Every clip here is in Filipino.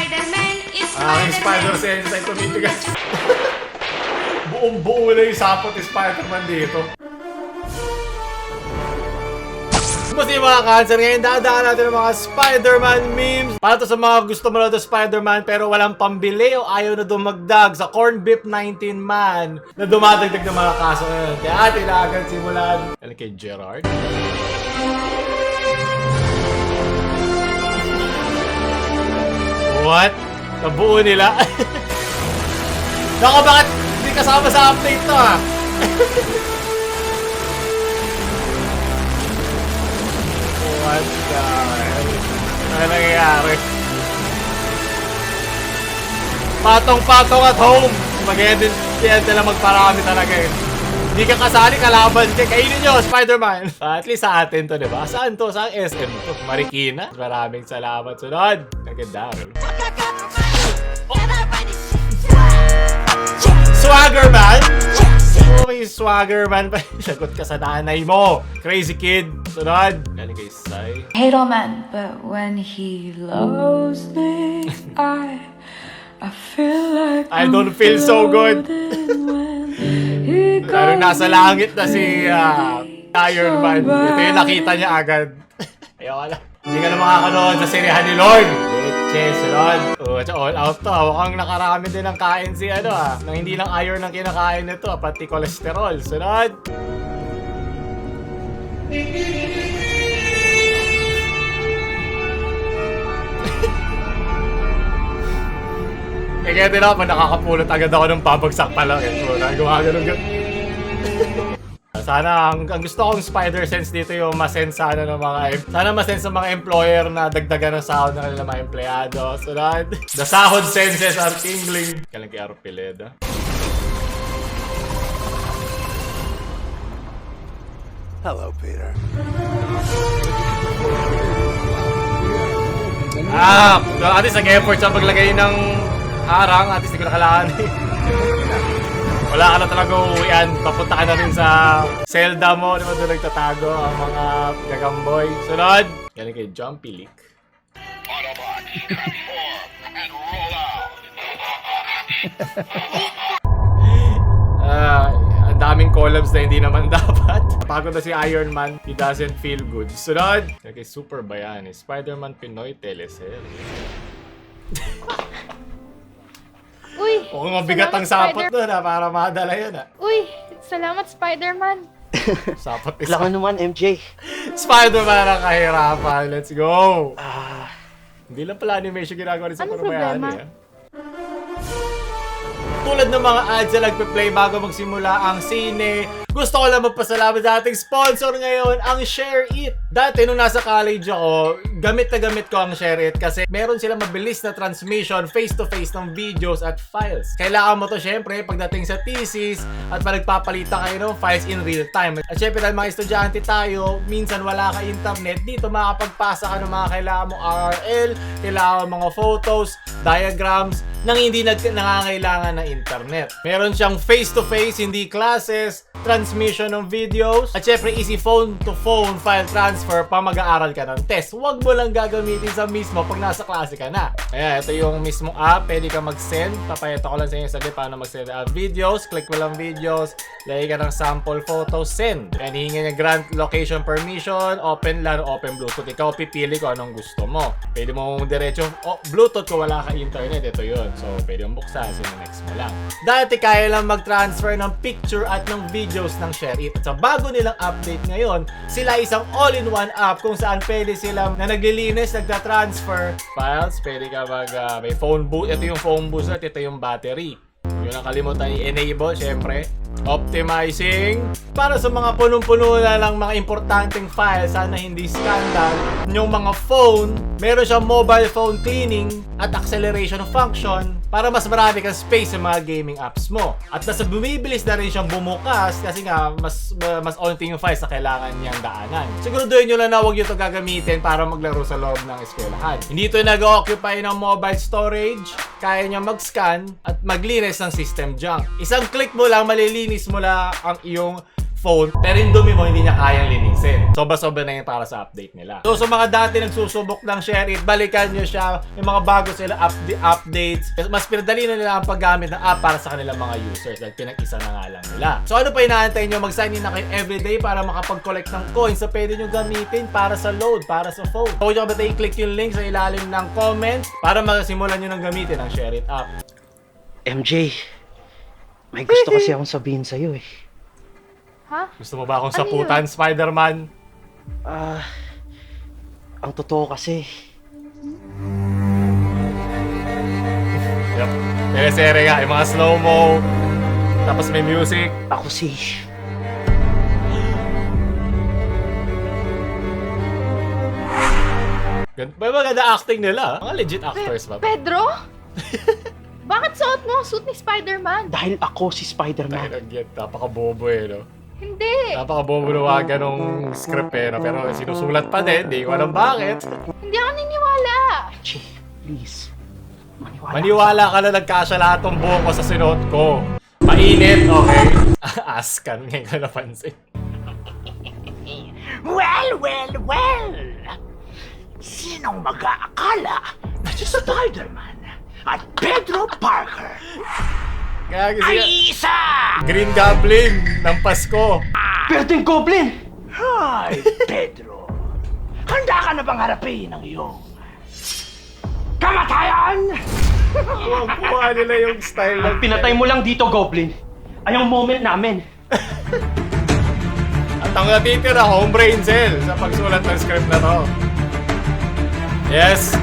Spider-Man is Ang spider Spider-Man. sense ay tumitigas. Buong-buo na yung sapot ni Spider-Man dito. Kumusta yung mga cancer? Ngayon dadaan natin ng mga Spider-Man memes. Para to sa mga gusto mo na ito Spider-Man pero walang pambili o ayaw na dumagdag sa Corn Beef 19 man na dumadagdag ng mga kaso ngayon. Kaya atin na agad simulan. Ano kay Gerard? What? Nabuo nila? Naku, bakit hindi kasama sa update to ah? What the hell? Ano nangyayari? Patong-patong at home! Mag-edit nila magparami talaga eh. Hindi ka kasali, kalaban ka. Kainin nyo, Spider-Man! At least sa atin to, diba? Saan to? Saan SM to? Marikina? Maraming salamat. Sunod! Naganda rin. Swaggerman? Oh, may Swaggerman pa. Sagot ka sa nanay mo. Crazy kid. Sunod. Galing kay Sai. Hate all men, but when he loves me, I feel like I don't feel so good. Lalo nasa langit na si Iron Man. Ito yung nakita niya agad. Ayaw na. Hindi ka na makakanood sa seryahan ni Lord. Leche, sunod. All out to. Mukhang nakarami din ng kain si nang hindi lang iron ang kinakain nito, pati kolesterol. Sunod. Kaya din ako, nakakapulot agad ako ng babagsak pa lang. So, gumagano'n. Sana, ang gusto kong spider sense dito yung masense sana ng sana masense ng mga employer na dagdagan ng sahod ng kanilang mga empleyado. Sunod. The sahod senses are tingling. Kalang kay Arpileda. Hello, Peter. At least nag-effort siya maglagay ng harang. At least hindi ko nakalaan. Wala ka na talaga uuwian. Papunta ka na rin sa selda mo. Di ba doon nagtatago ang mga gagamboy? Sunod! Galing kay Jumpy Leak. Autobots, transform and roll out. Ang daming collabs na hindi naman dapat. Pagod na si Iron Man. He doesn't feel good. Sunod! Galing kay Super Bayani. Spider-Man Pinoy teleserye. Uy! Mukhang mabigat ang sapot doon para madala yun Uy! Salamat, Spider-Man! Sapot is Kailangan naman, MJ. Spider-Man ang kahirapan. Let's go! Hindi lang pala animation ginagawa rin sa Anong Super Bayani problema? Tulad ng mga ads na nagpe-play bago magsimula ang sine, gusto ko lang magpasalamat sa ating sponsor ngayon, ang Share It. Dati nung nasa college ako, gamit na gamit ko ang Share It kasi meron silang mabilis na transmission face-to-face ng videos at files. Kailangan mo to syempre pagdating sa thesis at pag nagpapalita kayo ng files in real time. At syempre dahil mga estudyante tayo, minsan wala ka internet, dito makapagpasa ka ng mga kailangan mong RRL, kailangan mga photos, diagrams, nang hindi nangangailangan ng internet. Meron siyang face-to-face, hindi classes, transmission ng videos, at syempre easy phone-to-phone file transfer pa mag-aaral ka ng test. Huwag mo lang gagamitin sa mismo pag nasa klase ka na. Kaya ito yung mismong app, pwede ka mag-send. Papayata ko lang sa inyo saglit paano mag-send videos. Click mo lang videos, lagay ka ng sample photos, send. And hihingi niya grant location permission, open LAN, open Bluetooth. Ikaw pipili ko anong gusto mo. Pwede mo diretso, Bluetooth kung wala ka internet, ito yun. So, pwede mong buksan, next mo lang. Dati kaya lang mag-transfer ng picture at ng videos ng Share It. At sa bago nilang update ngayon, sila isang all-in-one app kung saan pwede sila na naglilinis, nagta-transfer files. Pwede ka may phone booth. Ito yung phone booth at ito yung battery. Yun ang kalimutan i-enable, syempre. Optimizing. Para sa mga punong-puno na lang mga importanteng files, sana hindi scandal. Yung mga phone, meron siyang mobile phone cleaning at acceleration function para mas marami kang space sa mga gaming apps mo. At nasa bumibilis na rin siyang bumukas kasi nga mas onti yung files na kailangan niyang daanan. Siguraduhin nyo lang na huwag nyo ito gagamitin para maglaro sa loob ng eskwelahan. Hindi ito nag-occupy ng mobile storage, kaya niya mag-scan at maglinis ng system junk. Isang click mo lang, malilinis mo lang ang iyong phone, pero yung dumi mo hindi niya kayang linisin. Sobra-sobra na yun para sa update nila. So, sa mga dati nagsusubok ng Share It, balikan nyo siya. Yung mga bago sila updates. Mas pinadali na nila ang paggamit ng app para sa kanilang mga users dahil pinag-isa na nga lang nila. So, ano pa inaantay nyo? Mag-sign in na kayo everyday para makapag-collect ng coins na pwede nyo gamitin para sa load, para sa phone. So, kung ba i-click yung link sa ilalim ng comment para magsimulan nyo ng gamitin ang Share It app. MJ, may gusto kasi akong sabihin sa'yo eh. Ha? Gusto mo ba akong Ano saputan, Spider-Man? Ang totoo kasi, Yep. Sere nga, yung mga slow-mo. Tapos may music. ako si... May maganda acting nila. Mga legit actors ba? Pedro? Bakit suot mo ang suit ni Spider-Man? Dahil ako si Spider-Man. Napaka-bobo eh, no? Hindi. Napaka-bobo nawagan ng script eh, no? Pero sinusulat pa din, di ko alam bakit. Hindi ako niniwala. MJ, please. Maniwala ka na nagkasya lahat ng buhok ko sa sinuot ko. Mainit, okay? Askan, ngayon ko napansin. Well! Sinong mag-aakala na si Spider-Man at Pedro Parker Kaya kasi ay isa? Green Goblin ng Pasko. Pwedeng Goblin! Hi, Pedro. Handa ka na bang harapin ang iyong kamatayan? Kuha nila yung style ng... Pinatay mo lang dito, Goblin. Ay ang moment namin. At ang natitira, home brain cell sa pagsulat ng script na to. Yes!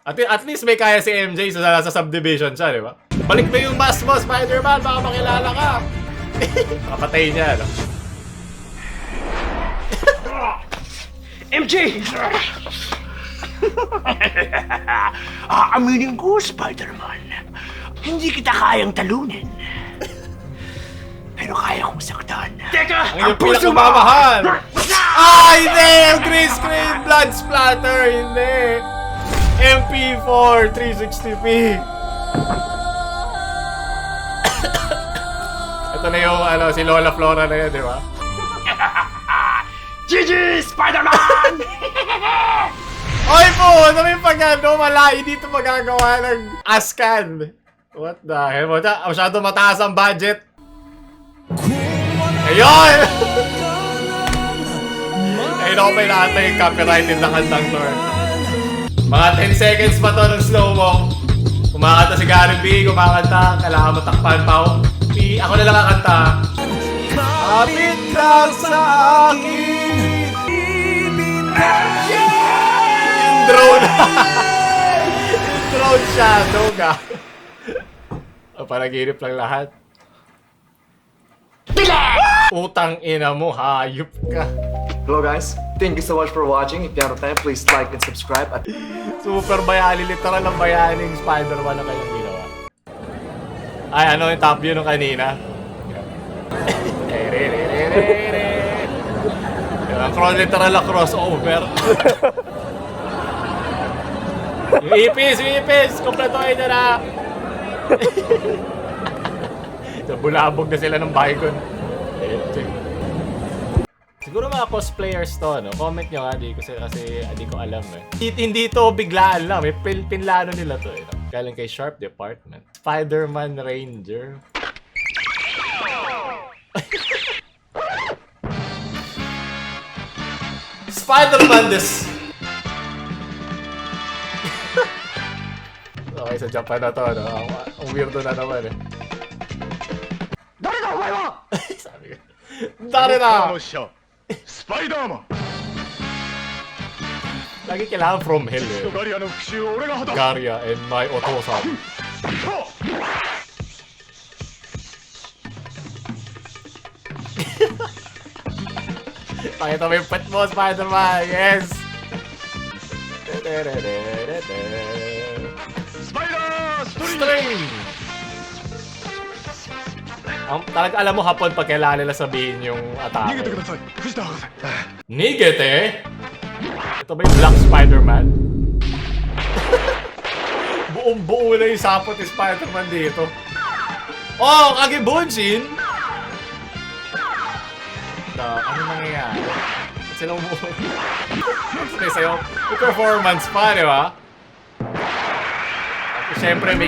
At least may kaya si MJ sa nasa subdivision siya, di ba? Balik mo yung mask mo, Spider-Man, baka makilala ka! Kapatay niya, no? MJ! Aaminin ko, Spider-Man. Hindi kita kayang talunin. Pero kaya kong saktan. Teka! Ang iyong pinakamamahal! Ah, hindi! Yung green screen! Blood splatter! Hindi! MP4 360p! Ito na yung si Lola Flora na yun, di ba? GG, Spider-Man! Oy po! Ano may pagano? Wala! Hindi ito magagawa ng Ascan! What the hell? Masyado mataas ang budget! Ayun! Ayun ako pa inaantay yung copyrighted na kantang to. Mga 10 seconds pa to ng slow-mo. Kumakanta si Gary B, kumakanta, kailangan matakpan pa ako. Ako na lang kakanta. Kapit lang sa akin. Yung drone. Yung drone shadow ka. Panaginip lang lahat. Utang ina mo, hayop ka. Hello guys, thank you so much for watching. If you have time, please like and subscribe. Super bayani, literal ang bayaning Spider-Man na kayong ginawa. Ay, ano yung top view nung kanina? Ang literal na crossover. Yung ipis! Kompletohin na na! Bulabog na sila ng Baygon. Siguro mga cosplayers to, no? Comment nyo nga, kasi di ko alam eh. Hindi to biglaan lang, may pinlano nila to eh. No? Galing kay Sharp Department. Spider-Man Ranger. Spider-Man this! Okay, sa Japan na to, no? Ang weirdo na naman eh. Sabi ko. Dari na! Spider-Man! Lagi kailangan from hell eh. ガリアの復讐を俺が果たす Garya and my otosan. Pakita mo yung pet mo, Spider-Man! Yes! Spider String! String! Talaga alam mo hapon pag kailangan nila sabihin yung 逃げて atake. ください藤田博士 Nigete? Ito ba yung Black Spider-Man? Buong-buo na yung sapot ni Spider-Man dito. Oh, Kagebunshin! Ano nangyayari? Ba't sila umuwi? May sayo. May performance pa, di ba? Siyempre, may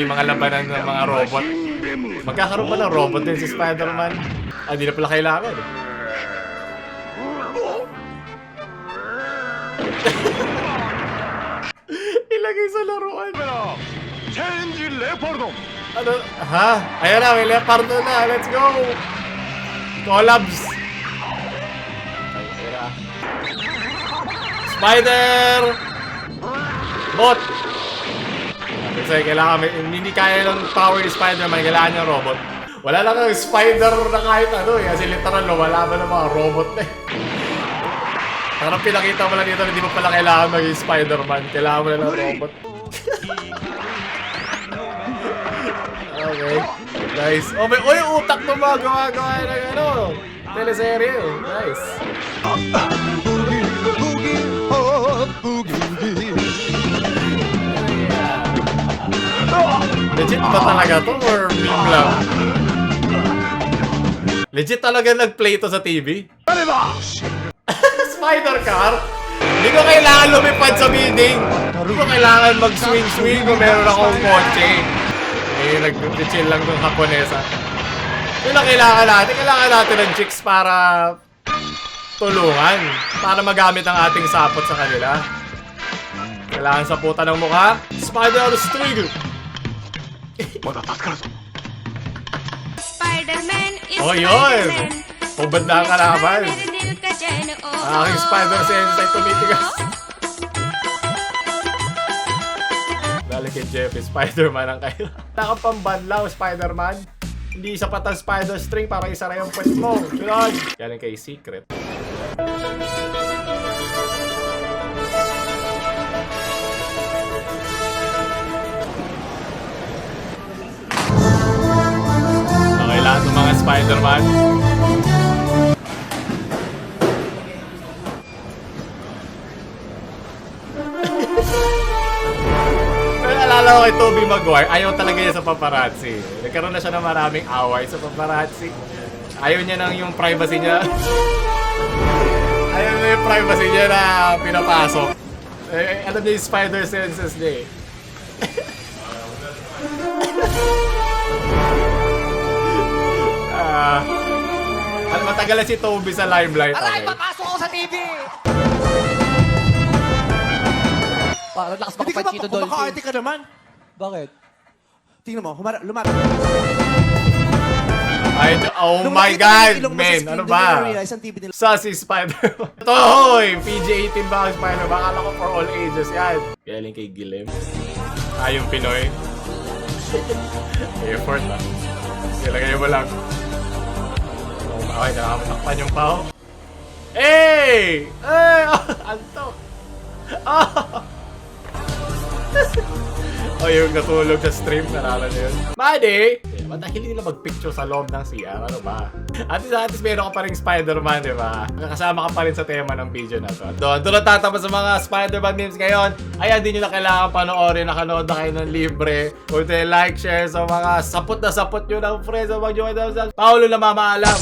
mga labanan ng mga robot. Magkakaroon pa ng robot din si Spider-Man. Di na pala kailangan. Ilagay sa laruan. Ano? Ha? Ayan na, may Leopardo na. Let's go! Collabs! Ayan na. Spider! Bot! Kasi kailangan, hindi kaya ng power ni Spider-Man, kailangan niya robot. Wala lang ang spider na kahit ano eh, kasi literal lumalaban ng mga robot na eh. Parang pinakita mo lang dito, hindi mo pala kailangan maging Spider-Man, kailangan mo na ng robot. Okay, nice. Oh, may utak mo mga gawa-gawa ng ano, teleserye. Nice. Legit ba talaga to or meme lang? Legit talaga nag-play to sa TV? Spider car? Hindi ko kailangan lumipad sa building. Hindi ko kailangan mag-swing-swing kung meron akong kotse. Eh, nag-chill lang ng Haponesa. Yun ang kailangan natin. Kailangan natin ng chicks para tulungan. Para magamit ang ating sapot sa kanila. Kailangan saputan ng mukha. Spider-String! Spider-Man is Oh, yun! Spider-Man. Pubad na ang kalaban. Aking Spider-Sense ay tumitigas. Dali kay Jeffy, Spider-Man ang kayo. Nakapambanlaw, Spider-Man. Hindi sapat ang Spider-String para isara yung pwet mo. Sunod! Galing kay Secret. Okay, lahat ng mga Spider-Man. Alala ko kay Tobey Maguire, ayaw talaga niya sa paparazzi. Nagkaroon na siya ng maraming away sa paparazzi. Ayaw niya nang yung privacy niya. Ayaw niya yung privacy niya na pinapasok. Alam niya yung spider senses niya eh. Matagal na si Tobey sa limelight. Aray, Okay. papasok ako sa TV! Parang lakas Hindi ka ba, makapag-chito dolphin. kumaka-arte ka naman. Bakit? Tingnan mo, lumapit. Oh my God, man, ano ba? Sa si Spider-Man. Ito, hoy! PG-18 ba ang Spider-Man? Akala ko for all ages yan. Galing kay Gilem. Yung Pinoy. Effort ah. Ilagay mo lang. Okay, nakakatakpan yung pao. Hey! Hey! Anto! Oh, yung natulog sa stream, narala niyo yun. Buddy! Dahil hindi na mag-picture sa loob ng CR, ano ba? At least meron ka pa rin Spider-Man, di ba? Kasama ka pa rin sa tema ng video na to. Doon tatapos sa mga Spider-Man memes ngayon. Ayan, di nyo na kailangan panoorin. Nakanood na kayo ng libre. Kung like, share sa mga sapot na sapot nyo ng friends. Paolo na mamaalam.